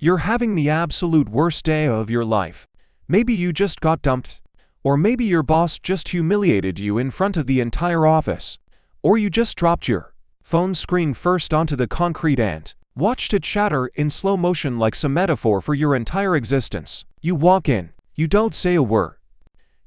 You're having the absolute worst day of your life. Maybe you just got dumped. Or maybe your boss just humiliated you in front of the entire office. Or you just dropped your phone screen first onto the concrete and watched it shatter in slow motion like some metaphor for your entire existence. You walk in. You don't say a word.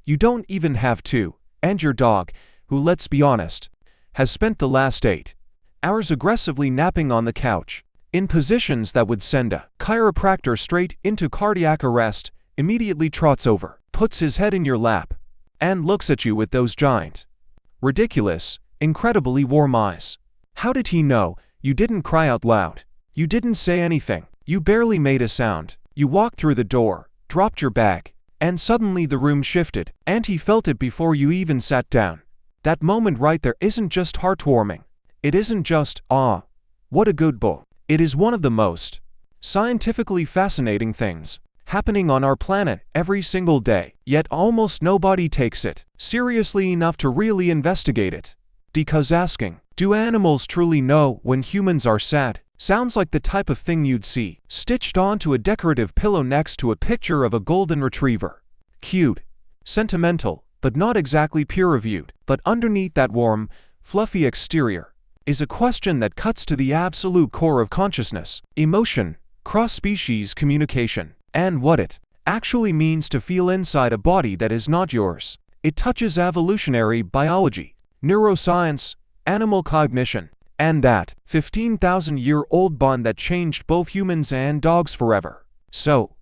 You don't even have to. And your dog, who, let's be honest, has spent the last 8 hours aggressively napping on the couch, in positions that would send a chiropractor straight into cardiac arrest, immediately trots over, puts his head in your lap, and looks at you with those giant, ridiculous, incredibly warm eyes. How did he know you didn't cry out loud? You didn't say anything. You barely made a sound. You walked through the door, dropped your bag, and suddenly the room shifted, and he felt it before you even sat down. That moment right there isn't just heartwarming. It isn't just, "Ah, what a good boy." It is one of the most scientifically fascinating things happening on our planet every single day, yet almost nobody takes it seriously enough to really investigate it. Because asking, do animals truly know when humans are sad, sounds like the type of thing you'd see stitched onto a decorative pillow next to a picture of a golden retriever. Cute, sentimental, but not exactly peer-reviewed. But underneath that warm, fluffy exterior is a question that cuts to the absolute core of consciousness, emotion, cross-species communication, and what it actually means to feel inside a body that is not yours. It touches evolutionary biology, neuroscience, animal cognition, and that 15,000-year-old bond that changed both humans and dogs forever. So,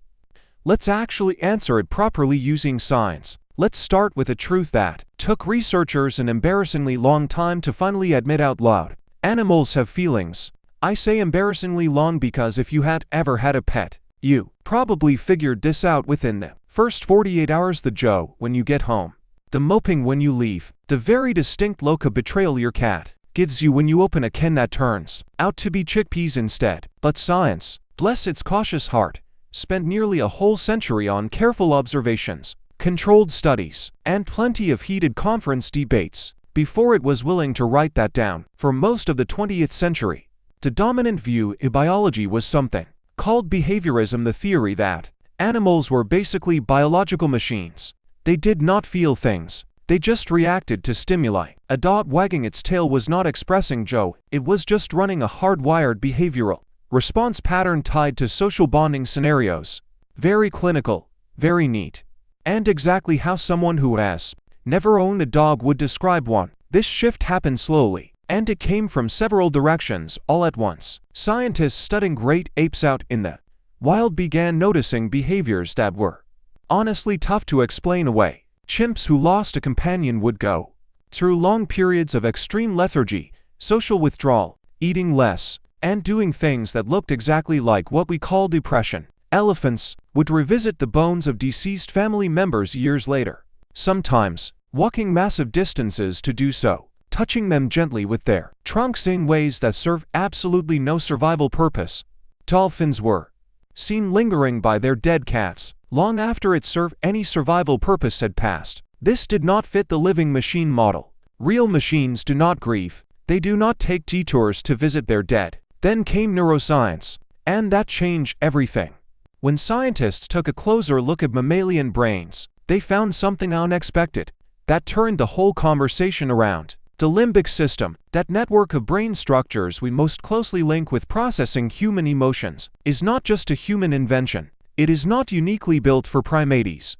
let's actually answer it properly using science. Let's start with a truth that took researchers an embarrassingly long time to finally admit out loud. Animals have feelings. I say embarrassingly long because if you had ever had a pet, you probably figured this out within the first 48 hours. The joe when you get home, the moping when you leave, the very distinct look of betrayal your cat gives you when you open a can that turns out to be chickpeas instead. But science, bless its cautious heart, spent nearly a whole century on careful observations, controlled studies, and plenty of heated conference debates before it was willing to write that down. For most of the 20th century, the dominant view in biology was something called behaviorism, the theory that animals were basically biological machines. They did not feel things. They just reacted to stimuli. A dog wagging its tail was not expressing joy. It was just running a hardwired behavioral response pattern tied to social bonding scenarios. Very clinical, very neat. And exactly how someone who has never owned a dog would describe one. This shift happened slowly, and it came from several directions all at once. Scientists studying great apes out in the wild began noticing behaviors that were honestly tough to explain away. Chimps who lost a companion would go through long periods of extreme lethargy, social withdrawal, eating less, and doing things that looked exactly like what we call depression. Elephants would revisit the bones of deceased family members years later, sometimes walking massive distances to do so, touching them gently with their trunks in ways that serve absolutely no survival purpose. Dolphins were seen lingering by their dead cats long after it served any survival purpose had passed. This did not fit the living machine model. Real machines do not grieve. They do not take detours to visit their dead. Then came neuroscience, and that changed everything. When scientists took a closer look at mammalian brains, they found something unexpected that turned the whole conversation around. The limbic system, that network of brain structures we most closely link with processing human emotions, is not just a human invention. It is not uniquely built for primates.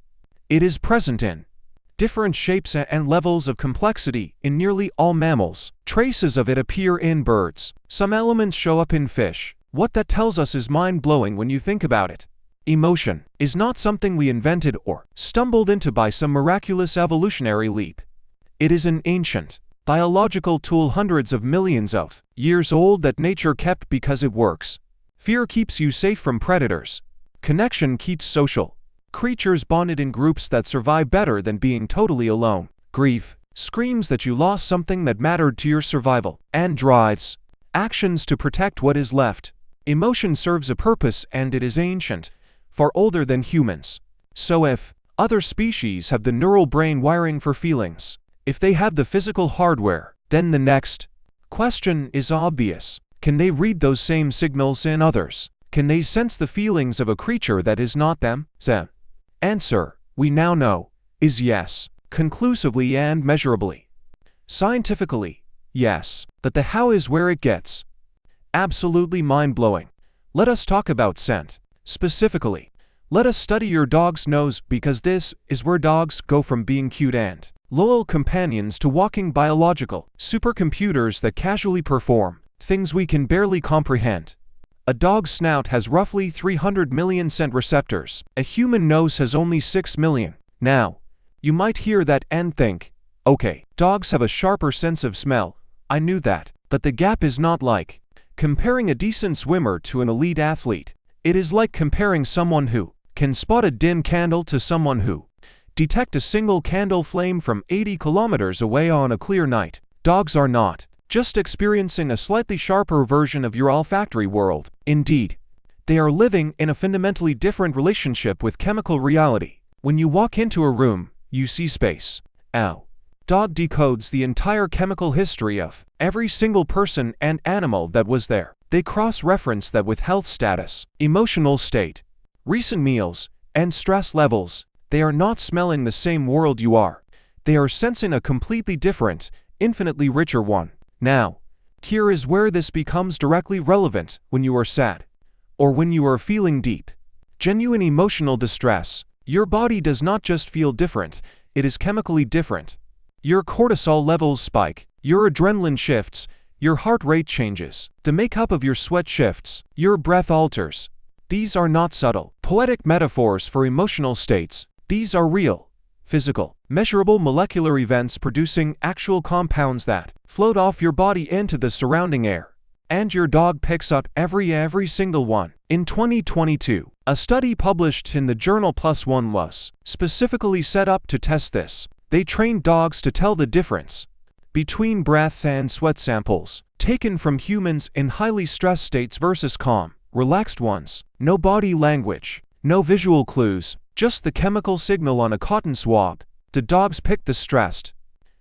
It is present in different shapes and levels of complexity in nearly all mammals. Traces of it appear in birds. Some elements show up in fish. What that tells us is mind-blowing when you think about it. Emotion is not something we invented or stumbled into by some miraculous evolutionary leap. It is an ancient biological tool hundreds of millions of years old that nature kept because it works. Fear keeps you safe from predators. Connection keeps social creatures bonded in groups that survive better than being totally alone. Grief screams that you lost something that mattered to your survival and drives actions to protect what is left. Emotion serves a purpose, and it is ancient, far older than humans. So if other species have the neural brain wiring for feelings, if they have the physical hardware, then the next question is obvious. Can they read those same signals in others? Can they sense the feelings of a creature that is not them? The answer, we now know, is yes, conclusively and measurably. Scientifically, yes, but the how is where it gets absolutely mind-blowing. Let us talk about scent. Specifically, let us study your dog's nose, because this is where dogs go from being cute and loyal companions to walking biological supercomputers that casually perform things we can barely comprehend. A dog's snout has roughly 300 million scent receptors. A human nose has only 6 million. Now, you might hear that and think, okay, dogs have a sharper sense of smell. I knew that, but the gap is not like comparing a decent swimmer to an elite athlete. It is like comparing someone who can spot a dim candle to someone who detect a single candle flame from 80 kilometers away on a clear night. Dogs are not just experiencing a slightly sharper version of your olfactory world. Indeed, they are living in a fundamentally different relationship with chemical reality. When you walk into a room, you see space. Ow. Dog decodes the entire chemical history of every single person and animal that was there. They cross-reference that with health status, emotional state, recent meals, and stress levels. They are not smelling the same world you are. They are sensing a completely different, infinitely richer one. Now, here is where this becomes directly relevant when you are sad, or when you are feeling deep, genuine emotional distress. Your body does not just feel different, it is chemically different. Your cortisol levels spike, your adrenaline shifts, your heart rate changes, the makeup of your sweat shifts, your breath alters. These are not subtle, poetic metaphors for emotional states. These are real, physical, measurable molecular events producing actual compounds that float off your body into the surrounding air. And your dog picks up every single one. In 2022, a study published in the journal PLOS ONE was specifically set up to test this. They trained dogs to tell the difference between breath and sweat samples taken from humans in highly stressed states versus calm, relaxed ones. No body language, no visual clues, just the chemical signal on a cotton swab. The dogs picked the stressed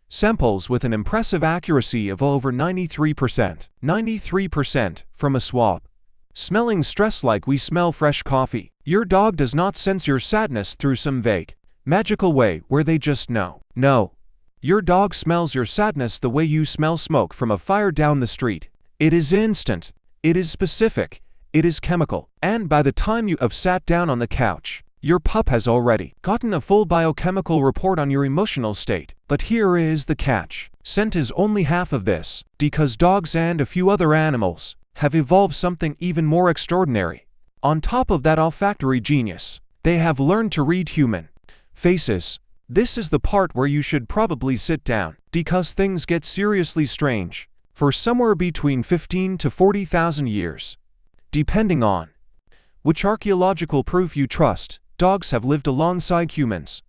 samples with an impressive accuracy of over 93%. 93% from a swab. Smelling stress like we smell fresh coffee. Your dog does not sense your sadness through some vague, magical way where they just know. No. Your dog smells your sadness the way you smell smoke from a fire down the street. It is instant. It is specific. It is chemical. And by the time you have sat down on the couch, your pup has already gotten a full biochemical report on your emotional state. But here is the catch. Scent is only half of this, because dogs and a few other animals have evolved something even more extraordinary. On top of that olfactory genius, they have learned to read human faces. This is the part where you should probably sit down, because things get seriously strange. For somewhere between 15 to 40,000 years, depending on which archaeological proof you trust, dogs have lived alongside humans.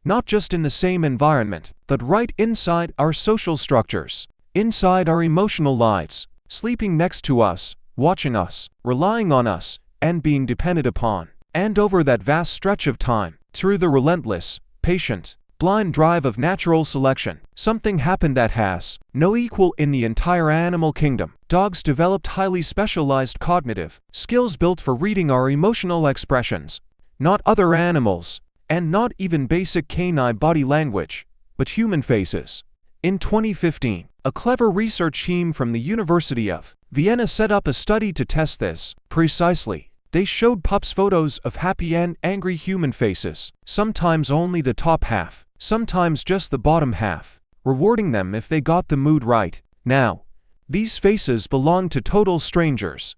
Not just in the same environment, but right inside our social structures, inside our emotional lives, sleeping next to us, watching us, relying on us, and being depended upon. And over that vast stretch of time, through the relentless, patient, blind drive of natural selection, something happened that has no equal in the entire animal kingdom. Dogs developed highly specialized cognitive skills built for reading our emotional expressions. Not other animals, and not even basic canine body language, but human faces. In 2015, a clever research team from the University of Vienna set up a study to test this. Precisely, they showed pups photos of happy and angry human faces, sometimes only the top half, sometimes just the bottom half, rewarding them if they got the mood right. Now, these faces belonged to total strangers.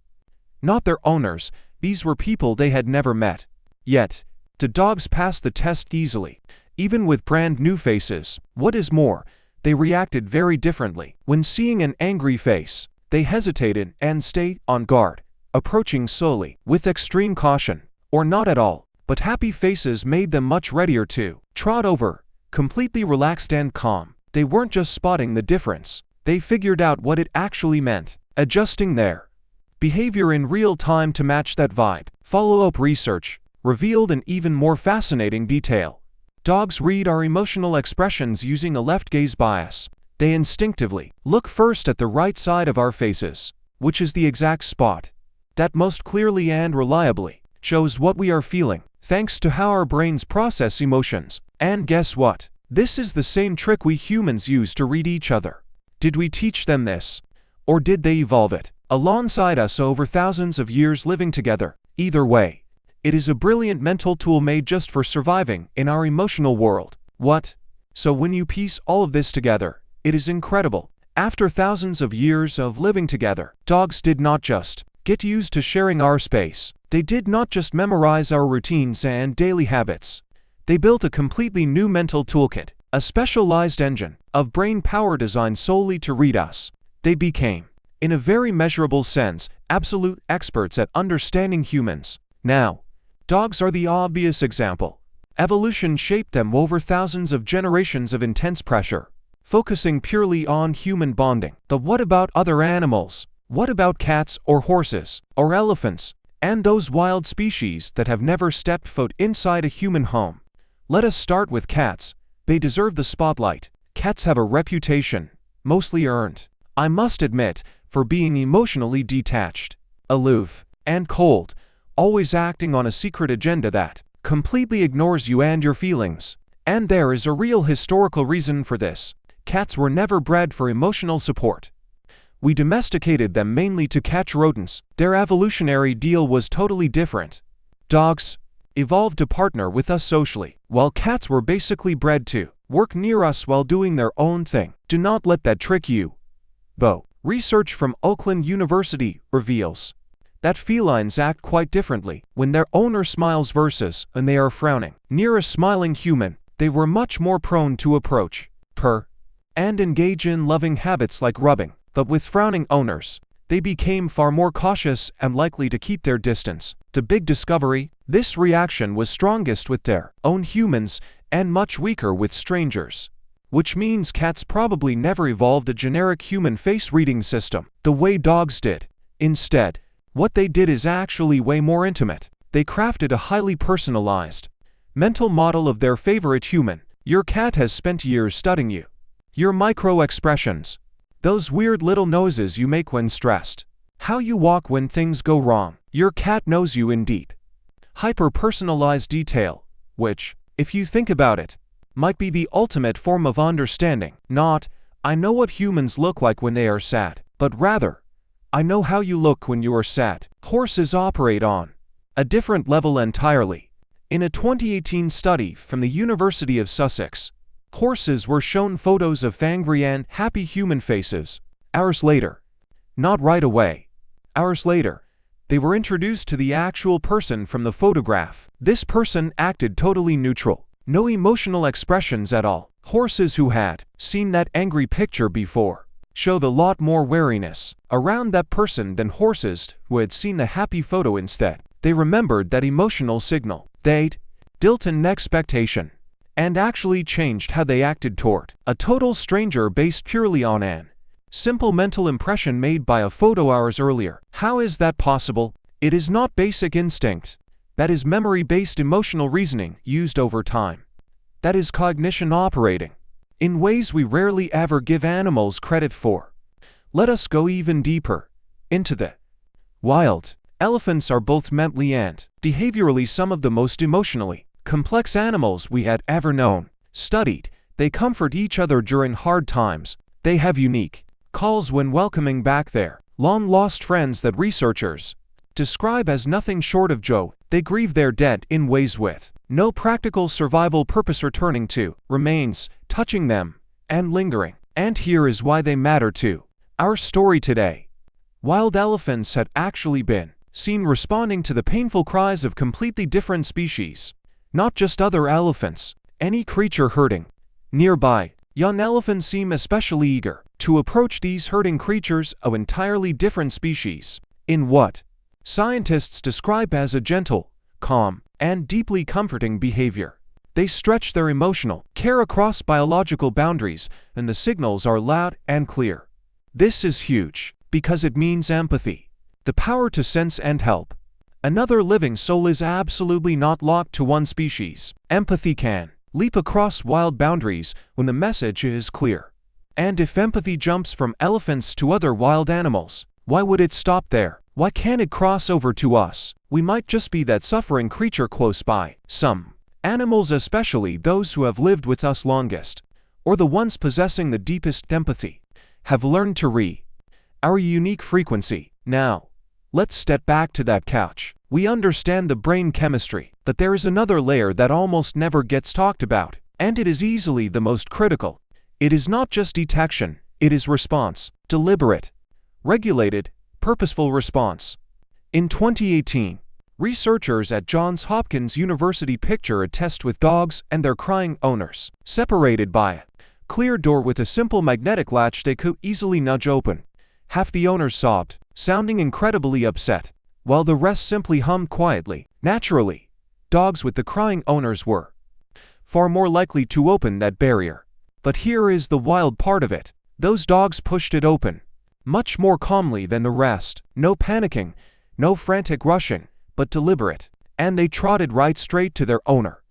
Not their owners, these were people they had never met. Yet, the dogs passed the test easily, even with brand new faces. What is more, they reacted very differently. When seeing an angry face, they hesitated and stayed on guard, approaching slowly, with extreme caution, or not at all. But happy faces made them much readier to trot over, completely relaxed and calm. They weren't just spotting the difference, they figured out what it actually meant, adjusting their behavior in real time to match that vibe. Follow-up research revealed an even more fascinating detail. Dogs read our emotional expressions using a left gaze bias. They instinctively look first at the right side of our faces, which is the exact spot that most clearly and reliably shows what we are feeling, thanks to how our brains process emotions. And guess what? This is the same trick we humans use to read each other. Did we teach them this? Or did they evolve it alongside us over thousands of years living together? Either way, it is a brilliant mental tool made just for surviving in our emotional world. What? So when you piece all of this together, it is incredible. After thousands of years of living together, dogs did not just get used to sharing our space. They did not just memorize our routines and daily habits. They built a completely new mental toolkit, a specialized engine of brain power designed solely to read us. They became, in a very measurable sense, absolute experts at understanding humans. Now, dogs are the obvious example. Evolution shaped them over thousands of generations of intense pressure, focusing purely on human bonding. But what about other animals? What about cats or horses or elephants and those wild species that have never stepped foot inside a human home? Let us start with cats. They deserve the spotlight. Cats have a reputation, mostly earned, I must admit, for being emotionally detached, aloof, and cold, always acting on a secret agenda that completely ignores you and your feelings. And there is a real historical reason for this. Cats were never bred for emotional support. We domesticated them mainly to catch rodents. Their evolutionary deal was totally different. Dogs evolved to partner with us socially, while cats were basically bred to work near us while doing their own thing. Do not let that trick you, though. Research from Oakland University reveals that felines act quite differently when their owner smiles versus when they are frowning. Near a smiling human, they were much more prone to approach, purr, and engage in loving habits like rubbing. But with frowning owners, they became far more cautious and likely to keep their distance. The big discovery: this reaction was strongest with their own humans and much weaker with strangers. Which means cats probably never evolved a generic human face reading system the way dogs did. Instead, what they did is actually way more intimate. They crafted a highly personalized mental model of their favorite human. Your cat has spent years studying you, your micro-expressions, those weird little noises you make when stressed, how you walk when things go wrong. Your cat knows you in deep, hyper-personalized detail, which, if you think about it, might be the ultimate form of understanding. Not, I know what humans look like when they are sad, but rather, I know how you look when you are sad. Horses operate on a different level entirely. In a 2018 study from the University of Sussex, horses were shown photos of angry and happy human faces. Hours later, not right away, hours later, they were introduced to the actual person from the photograph. This person acted totally neutral. No emotional expressions at all. Horses who had seen that angry picture before showed a lot more wariness around that person than horses who had seen the happy photo instead. They remembered that emotional signal. They'd built an expectation and actually changed how they acted toward a total stranger based purely on an simple mental impression made by a photo hours earlier. How is that possible? It is not basic instinct. That is memory-based emotional reasoning used over time. That is cognition operating in ways we rarely ever give animals credit for. Let us go even deeper into the wild. Elephants are both mentally and behaviorally some of the most emotionally complex animals we had ever known. Studied, they comfort each other during hard times. They have unique calls when welcoming back their long-lost friends that researchers describe as nothing short of joy. They grieve their dead in ways with no practical survival purpose, returning to remains, touching them, and lingering. And here is why they matter to our story today. Wild elephants had actually been seen responding to the painful cries of completely different species, not just other elephants, any creature herding nearby. Young elephants seem especially eager to approach these herding creatures of entirely different species in what scientists describe as a gentle, calm, and deeply comforting behavior. They stretch their emotional care across biological boundaries, and the signals are loud and clear. This is huge, because it means empathy, the power to sense and help another living soul, is absolutely not locked to one species. Empathy can leap across wild boundaries when the message is clear. And if empathy jumps from elephants to other wild animals, why would it stop there? Why can't it cross over to us? We might just be that suffering creature close by. Some animals, especially those who have lived with us longest, or the ones possessing the deepest empathy, have learned to read our unique frequency. Now, let's step back to that couch. We understand the brain chemistry, but there is another layer that almost never gets talked about, and it is easily the most critical. It is not just detection, it is response. Deliberate, regulated, purposeful response. In 2018, researchers at Johns Hopkins University picture a test with dogs and their crying owners, separated by a clear door with a simple magnetic latch they could easily nudge open. Half the owners sobbed, sounding incredibly upset, while the rest simply hummed quietly. Naturally, dogs with the crying owners were far more likely to open that barrier. But here is the wild part of it. Those dogs pushed it open, much more calmly than the rest. No panicking, no frantic rushing, but deliberate. And they trotted right straight to their owner.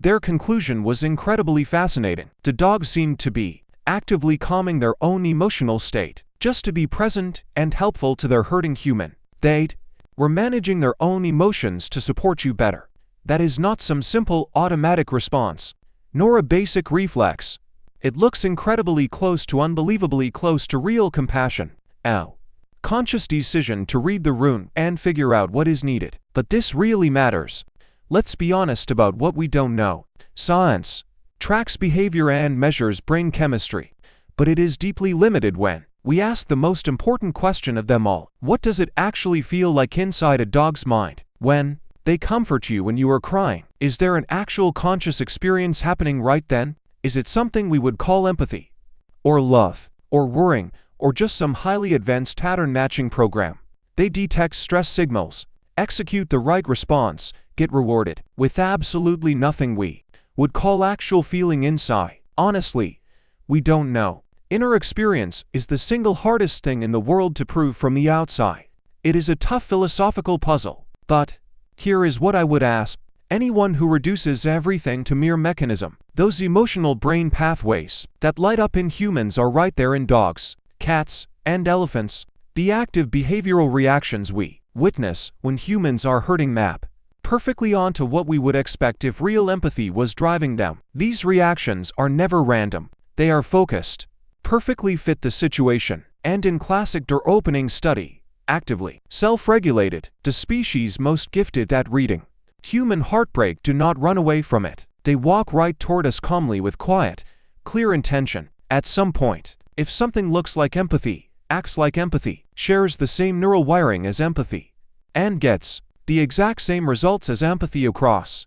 Their conclusion was incredibly fascinating. The dogs seemed to be actively calming their own emotional state, just to be present and helpful to their hurting human. They were managing their own emotions to support you better. That is not some simple automatic response, nor a basic reflex. It looks incredibly close to unbelievably close to real compassion. Conscious decision to read the room and figure out what is needed. But this really matters. Let's be honest about what we don't know. Science tracks behavior and measures brain chemistry, but it is deeply limited when we ask the most important question of them all. What does it actually feel like inside a dog's mind when they comfort you when you are crying? Is there an actual conscious experience happening right then? Is it something we would call empathy, or love, or worrying, or just some highly advanced pattern matching program? They detect stress signals, execute the right response, get rewarded, with absolutely nothing we would call actual feeling inside. Honestly, we don't know. Inner experience is the single hardest thing in the world to prove from the outside. It is a tough philosophical puzzle. But here is what I would ask anyone who reduces everything to mere mechanism. Those emotional brain pathways that light up in humans are right there in dogs, cats, and elephants. The active behavioral reactions we witness when humans are hurting map perfectly onto what we would expect if real empathy was driving them. These reactions are never random. They are focused, perfectly fit the situation, and in classic door-opening study, actively self-regulated. The species most gifted at reading human heartbreak do not run away from it. They walk right toward us calmly with quiet, clear intention. At some point, if something looks like empathy, acts like empathy, shares the same neural wiring as empathy, and gets the exact same results as empathy across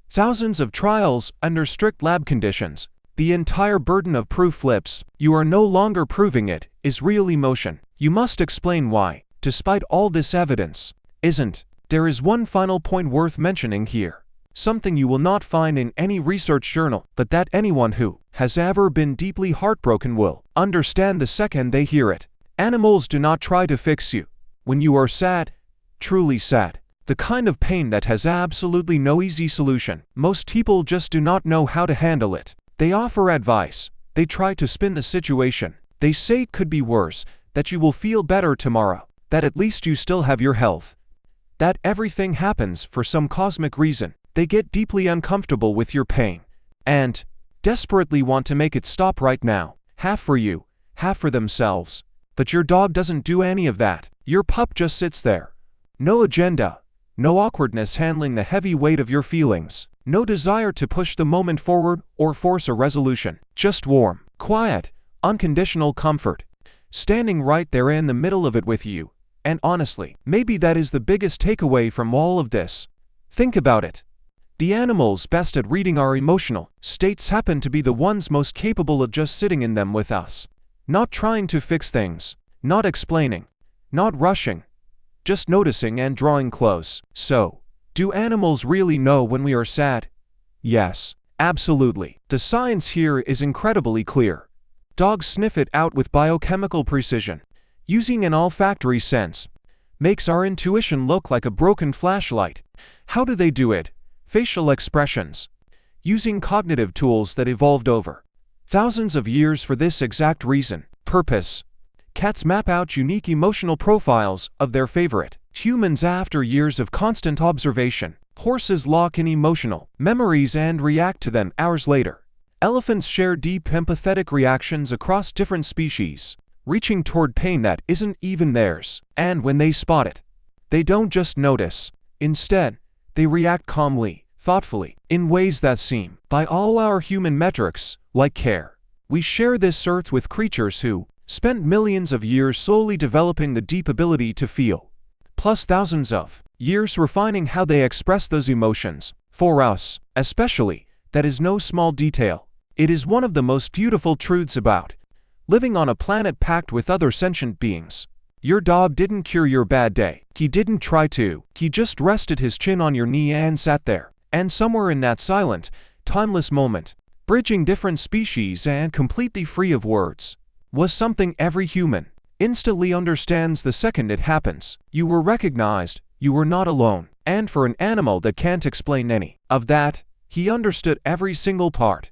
thousands of trials under strict lab conditions, the entire burden of proof flips. You are no longer proving it is real emotion. You must explain why, despite all this evidence, isn't. There is one final point worth mentioning here. Something you will not find in any research journal, but that anyone who has ever been deeply heartbroken will understand the second they hear it. Animals do not try to fix you. When you are sad, truly sad, the kind of pain that has absolutely no easy solution, most people just do not know how to handle it. They offer advice. They try to spin the situation. They say it could be worse, that you will feel better tomorrow, that at least you still have your health, that everything happens for some cosmic reason. They get deeply uncomfortable with your pain and desperately want to make it stop right now, half for you, half for themselves. But your dog doesn't do any of that. Your pup just sits there. No agenda, no awkwardness handling the heavy weight of your feelings, no desire to push the moment forward or force a resolution. Just warm, quiet, unconditional comfort, standing right there in the middle of it with you. And honestly, maybe that is the biggest takeaway from all of this. Think about it. The animals best at reading our emotional states happen to be the ones most capable of just sitting in them with us. Not trying to fix things, not explaining, not rushing, just noticing and drawing close. So, do animals really know when we are sad? Yes, absolutely. The science here is incredibly clear. Dogs sniff it out with biochemical precision, using an olfactory sense. Makes our intuition look like a broken flashlight. How do they do it? Facial expressions. Using cognitive tools that evolved over thousands of years for this exact reason. Purpose. Cats map out unique emotional profiles of their favorite humans after years of constant observation. Horses lock in emotional memories and react to them hours later. Elephants share deep empathetic reactions across different species, reaching toward pain that isn't even theirs. And when they spot it, they don't just notice. Instead, they react calmly, thoughtfully, in ways that seem, by all our human metrics, like care. We share this earth with creatures who spent millions of years slowly developing the deep ability to feel, plus thousands of years refining how they express those emotions. For us, especially, that is no small detail. It is one of the most beautiful truths about living on a planet packed with other sentient beings. Your dog didn't cure your bad day. He didn't try to. He just rested his chin on your knee and sat there. And somewhere in that silent, timeless moment, bridging different species and completely free of words, was something every human instantly understands the second it happens. You were recognized. You were not alone. And for an animal that can't explain any of that, he understood every single part.